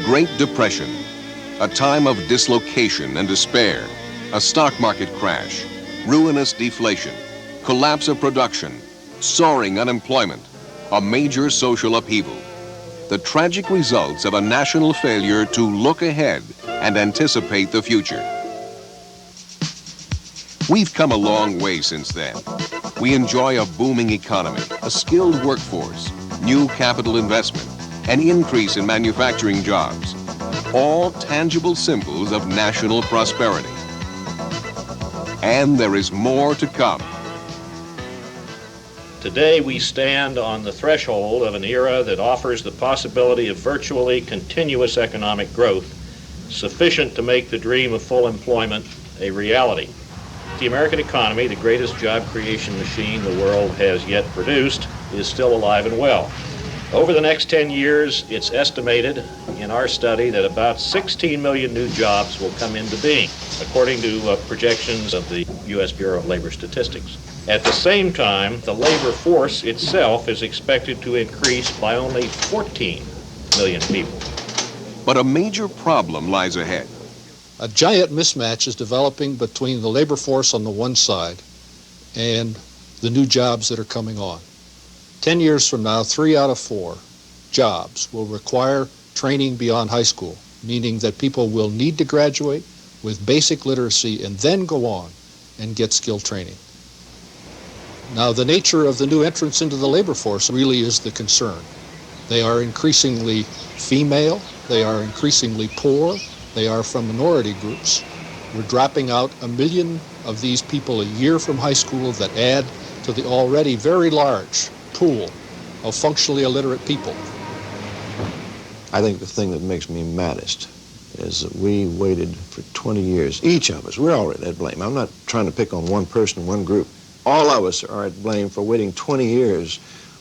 Great Depression, a time of dislocation and despair, a stock market crash, ruinous deflation, collapse of production, soaring unemployment, a major social upheaval. The tragic results of a national failure to look ahead and anticipate the future. We've come a long way since then. We enjoy a booming economy, a skilled workforce, new capital investment, an increase in manufacturing jobs, all tangible symbols of national prosperity. And there is more to come. Today we stand on the threshold of an era that offers the possibility of virtually continuous economic growth, sufficient to make the dream of full employment a reality. The American economy, the greatest job creation machine the world has yet produced, is still alive and well. Over the next 10 years, it's estimated in our study that about 16 million new jobs will come into being, according to projections of the U.S. Bureau of Labor Statistics. At the same time, the labor force itself is expected to increase by only 14 million people. But a major problem lies ahead. A giant mismatch is developing between the labor force on the one side and the new jobs that are coming on. 10 years from now, 3 out of 4 jobs will require training beyond high school, meaning that people will need to graduate with basic literacy and then go on and get skill training. Now, the nature of the new entrants into the labor force really is the concern. They are increasingly female, they are increasingly poor, they are from minority groups. We're dropping out 1 million of these people a year from high school that add to the already very large pool of functionally illiterate people. I think the thing that makes me maddest is that we waited for 20 years, each of us, we're all at blame. I'm not trying to pick on one person, one group. All of us are at blame for waiting 20 years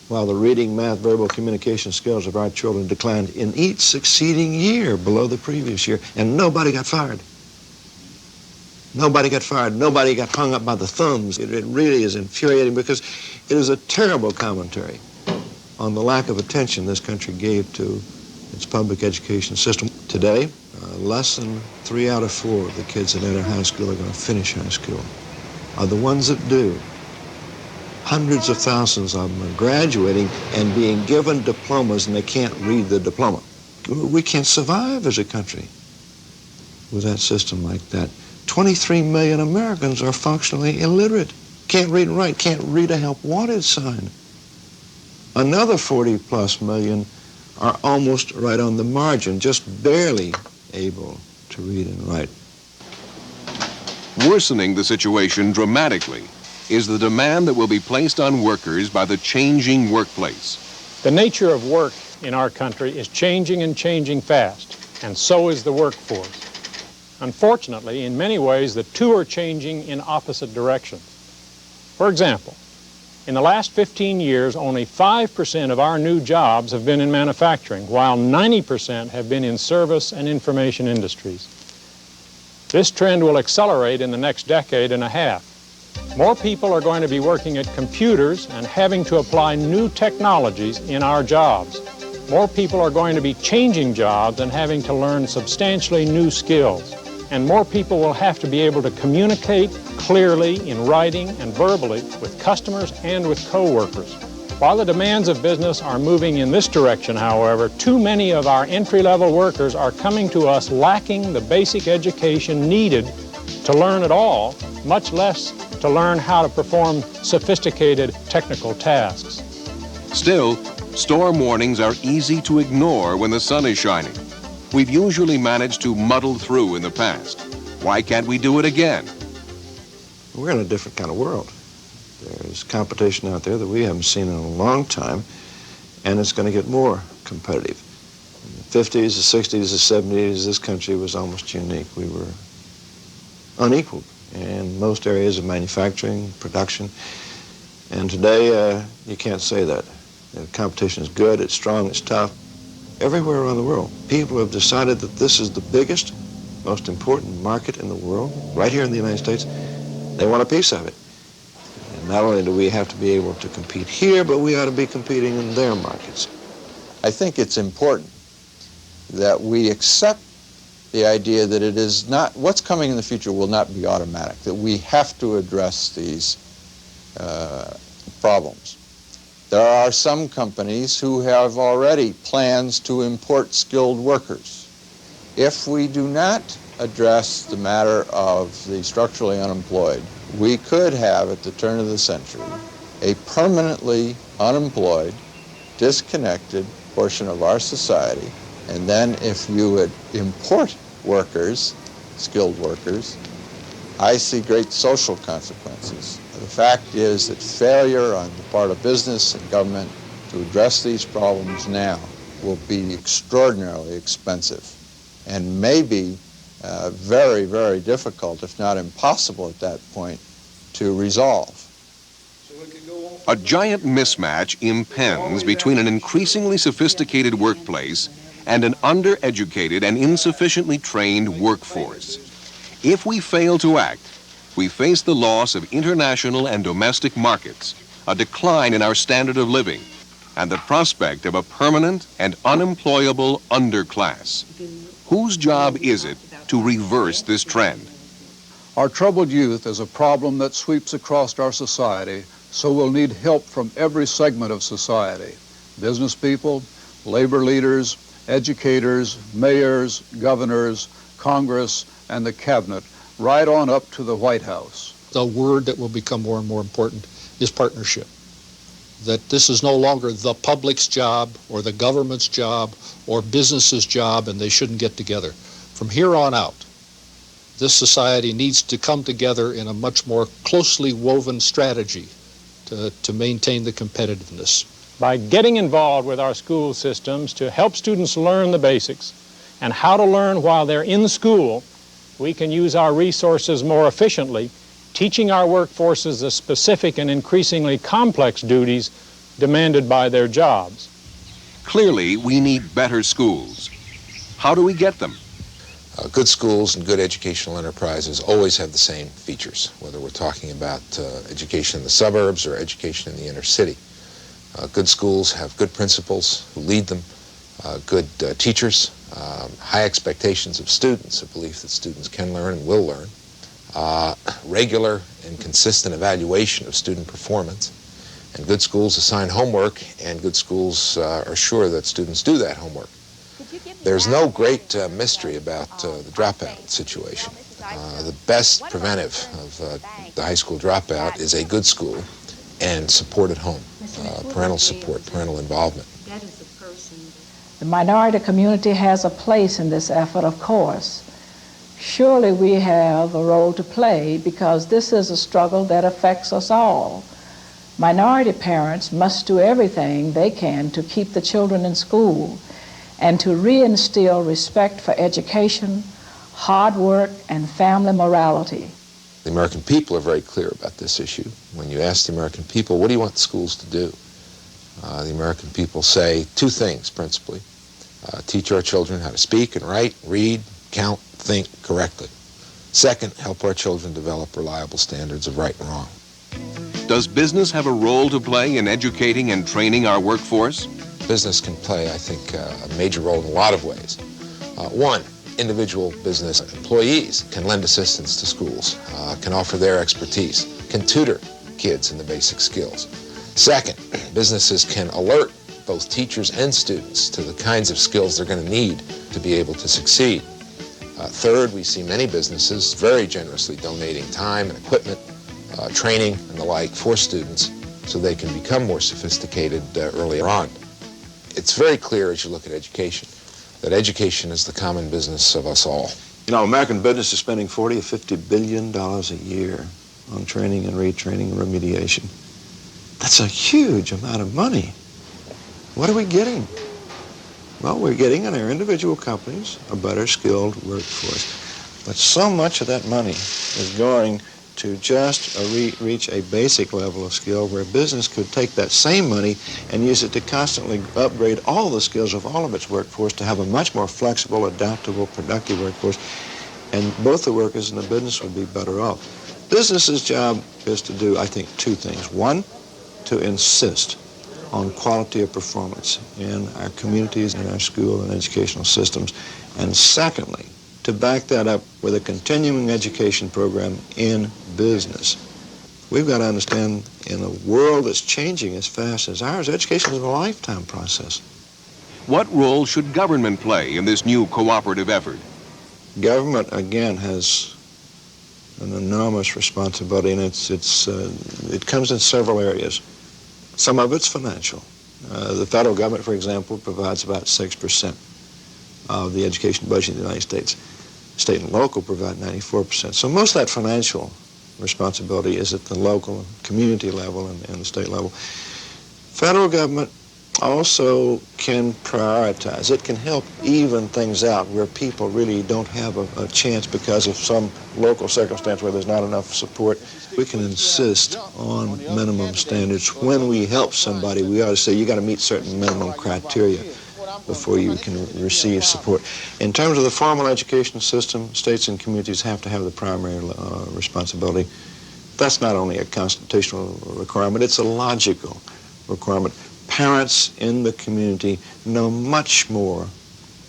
while the reading, math, verbal communication skills of our children declined in each succeeding year below the previous year, and nobody got fired. Nobody got fired. Nobody got hung up by the thumbs. It really is infuriating because it is a terrible commentary on the lack of attention this country gave to its public education system. Today, less than 3 out of 4 of the kids that enter high school are going to finish high school. Are the ones that do. Hundreds of thousands of them are graduating and being given diplomas and they can't read the diploma. We can't survive as a country with that system like that. 23 million Americans are functionally illiterate. Can't read and write, can't read a help wanted sign. Another 40 plus million are almost right on the margin, just barely able to read and write. Worsening the situation dramatically is the demand that will be placed on workers by the changing workplace. The nature of work in our country is changing and changing fast, and so is the workforce. Unfortunately, in many ways, the two are changing in opposite directions. For example, in the last 15 years, only 5% of our new jobs have been in manufacturing, while 90% have been in service and information industries. This trend will accelerate in the next decade and a half. More people are going to be working at computers and having to apply new technologies in our jobs. More people are going to be changing jobs and having to learn substantially new skills. And more people will have to be able to communicate clearly in writing and verbally with customers and with co-workers. While the demands of business are moving in this direction, however, too many of our entry-level workers are coming to us lacking the basic education needed to learn at all, much less to learn how to perform sophisticated technical tasks. Still, storm warnings are easy to ignore when the sun is shining. We've usually managed to muddle through in the past. Why can't we do it again? We're in a different kind of world. There's competition out there that we haven't seen in a long time, and it's going to get more competitive. In the 50s, the 60s, the 70s, this country was almost unique. We were unequaled in most areas of manufacturing, production, and today you can't say that. The competition is good, it's strong, it's tough. Everywhere around the world, people have decided that this is the biggest, most important market in the world, right here in the United States. They want a piece of it. And not only do we have to be able to compete here, but we ought to be competing in their markets. I think it's important that we accept the idea that it is not, what's coming in the future will not be automatic, that we have to address these problems. There are some companies who have already plans to import skilled workers. If we do not address the matter of the structurally unemployed, we could have, at the turn of the century, a permanently unemployed, disconnected portion of our society. And then if you would import workers, skilled workers, I see great social consequences. The fact is that failure on the part of business and government to address these problems now will be extraordinarily expensive and maybe very, very difficult, if not impossible at that point, to resolve. A giant mismatch impends between an increasingly sophisticated workplace and an undereducated and insufficiently trained workforce. If we fail to act, we face the loss of international and domestic markets, a decline in our standard of living, and the prospect of a permanent and unemployable underclass. Whose job is it to reverse this trend? Our troubled youth is a problem that sweeps across our society, so we'll need help from every segment of society. Business people, labor leaders, educators, mayors, governors, Congress, and the cabinet, right on up to the White House. The word that will become more and more important is partnership. That this is no longer the public's job or the government's job or business's job, and they shouldn't get together. From here on out, this society needs to come together in a much more closely woven strategy to maintain the competitiveness. By getting involved with our school systems to help students learn the basics and how to learn while they're in school, we can use our resources more efficiently, teaching our workforces the specific and increasingly complex duties demanded by their jobs. Clearly, we need better schools. How do we get them? Good schools and good educational enterprises always have the same features, whether we're talking about education in the suburbs or education in the inner city. Good schools have good principals who lead them, good teachers, high expectations of students, a belief that students can learn and will learn, regular and consistent evaluation of student performance, and good schools assign homework, and good schools are sure that students do that homework. There's no great mystery about the dropout situation. The best preventive of the high school dropout is a good school and support at home, parental support, parental involvement. The minority community has a place in this effort, of course. Surely we have a role to play because this is a struggle that affects us all. Minority parents must do everything they can to keep the children in school and to reinstill respect for education, hard work, and family morality. The American people are very clear about this issue. When you ask the American people, what do you want the schools to do? The American people say two things, principally. Teach our children how to speak and write, read, count, think correctly. Second, help our children develop reliable standards of right and wrong. Does business have a role to play in educating and training our workforce? Business can play, I think, a major role in a lot of ways. One, individual business employees can lend assistance to schools, can offer their expertise, can tutor kids in the basic skills. Second, businesses can alert both teachers and students to the kinds of skills they're going to need to be able to succeed. Third, we see many businesses very generously donating time and equipment, training and the like for students so they can become more sophisticated earlier on. It's very clear as you look at education that education is the common business of us all. You know, American business is spending $40 or $50 billion a year on training and retraining and remediation. That's a huge amount of money. What are we getting? Well, we're getting in our individual companies a better skilled workforce. But so much of that money is going to just reach a basic level of skill where business could take that same money and use it to constantly upgrade all the skills of all of its workforce to have a much more flexible, adaptable, productive workforce. And both the workers and the business would be better off. Business's job is to do, I think, two things. One, to insist on quality of performance in our communities, in our school and educational systems. And secondly, to back that up with a continuing education program in business. We've got to understand, in a world that's changing as fast as ours, education is a lifetime process. What role should government play in this new cooperative effort? Government, again, has an enormous responsibility, and it comes in several areas. Some of it's financial. The federal government, for example, provides about 6% of the education budget in the United States. State and local provide 94%. So most of that financial responsibility is at the local community level and the state level. Federal government also can prioritize. It can help even things out where people really don't have a chance because of some local circumstance where there's not enough support. We can insist on minimum standards. When we help somebody, we ought to say, you got to meet certain minimum criteria before you can receive support. In terms of the formal education system, states and communities have to have the primary responsibility. That's not only a constitutional requirement, it's a logical requirement. Parents in the community know much more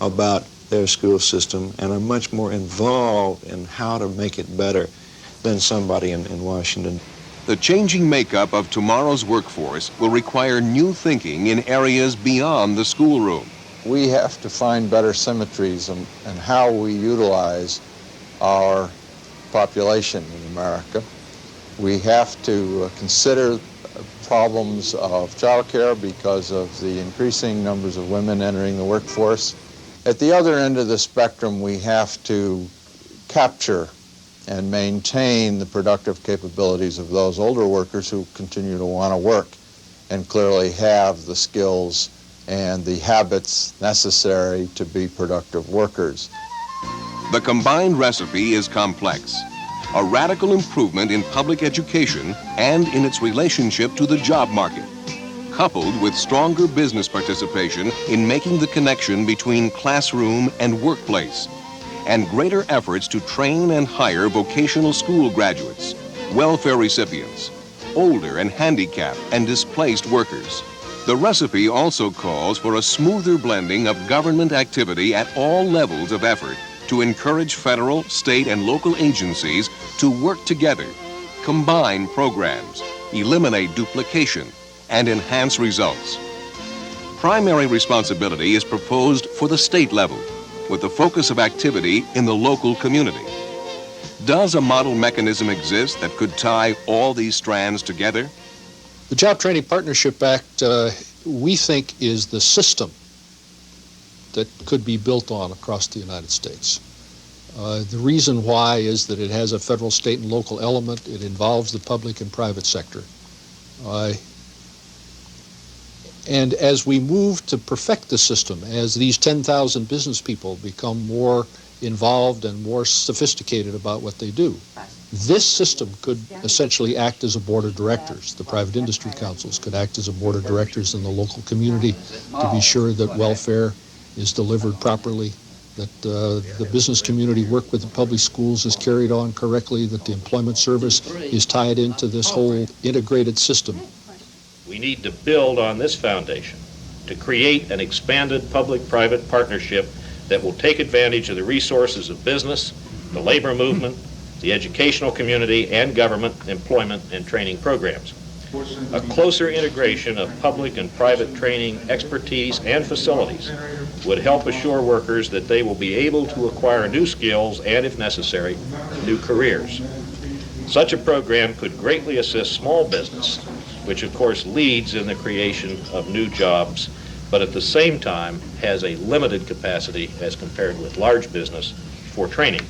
about their school system and are much more involved in how to make it better than somebody in Washington. The changing makeup of tomorrow's workforce will require new thinking in areas beyond the schoolroom. We have to find better symmetries in how we utilize our population in America. We have to consider problems of child care because of the increasing numbers of women entering the workforce. At the other end of the spectrum, we have to capture and maintain the productive capabilities of those older workers who continue to want to work and clearly have the skills and the habits necessary to be productive workers. The combined recipe is complex. A radical improvement in public education and in its relationship to the job market, coupled with stronger business participation in making the connection between classroom and workplace, and greater efforts to train and hire vocational school graduates, welfare recipients, older and handicapped and displaced workers. The recipe also calls for a smoother blending of government activity at all levels of effort to encourage federal, state, and local agencies to work together, combine programs, eliminate duplication, and enhance results. Primary responsibility is proposed for the state level, with the focus of activity in the local community. Does a model mechanism exist that could tie all these strands together? The Job Training Partnership Act, we think, is the system that could be built on across the United States. The reason why is that it has a federal, state, and local element. It involves the public and private sector. And as we move to perfect the system, as these 10,000 business people become more involved and more sophisticated about what they do, this system could essentially act as a board of directors. The private industry councils could act as a board of directors in the local community to be sure that welfare is delivered properly, that the business community work with the public schools is carried on correctly, that the employment service is tied into this whole integrated system. We need to build on this foundation to create an expanded public-private partnership that will take advantage of the resources of business, the labor movement, the educational community, and government employment and training programs. A closer integration of public and private training expertise and facilities would help assure workers that they will be able to acquire new skills and, if necessary, new careers. Such a program could greatly assist small business, which of course leads in the creation of new jobs, but at the same time has a limited capacity as compared with large business for training.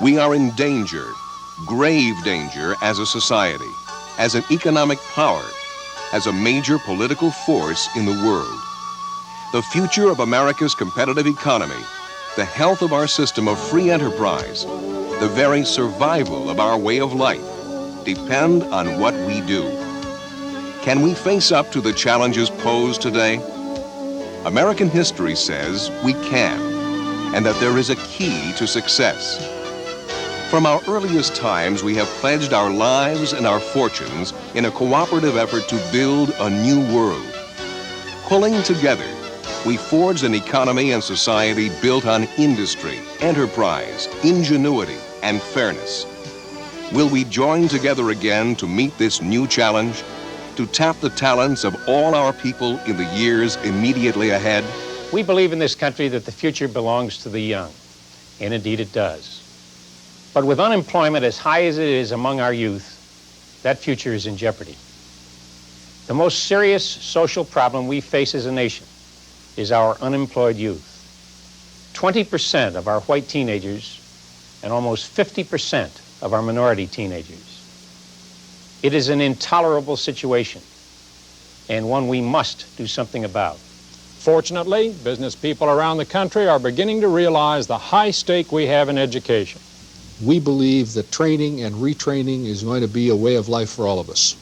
We are in danger, grave danger as a society, as an economic power, as a major political force in the world. The future of America's competitive economy, the health of our system of free enterprise, the very survival of our way of life depend on what we do. Can we face up to the challenges posed today? American history says we can, and that there is a key to success. From our earliest times, we have pledged our lives and our fortunes in a cooperative effort to build a new world. Pulling together, we forged an economy and society built on industry, enterprise, ingenuity, and fairness. Will we join together again to meet this new challenge, to tap the talents of all our people in the years immediately ahead? We believe in this country that the future belongs to the young, and indeed it does. But with unemployment as high as it is among our youth, that future is in jeopardy. The most serious social problem we face as a nation is our unemployed youth. 20% of our white teenagers and almost 50% of our minority teenagers. It is an intolerable situation and one we must do something about. Fortunately, business people around the country are beginning to realize the high stake we have in education. We believe that training and retraining is going to be a way of life for all of us.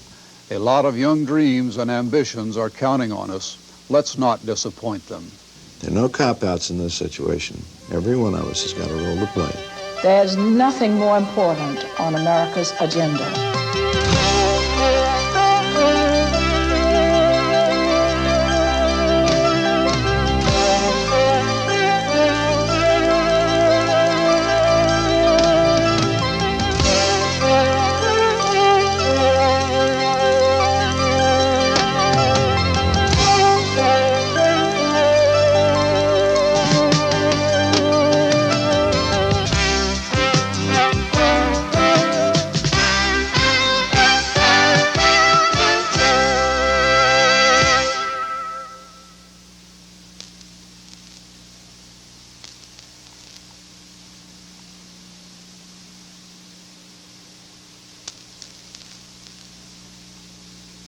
A lot of young dreams and ambitions are counting on us. Let's not disappoint them. There are no cop-outs in this situation. Every one of us has got a role to play. There's nothing more important on America's agenda.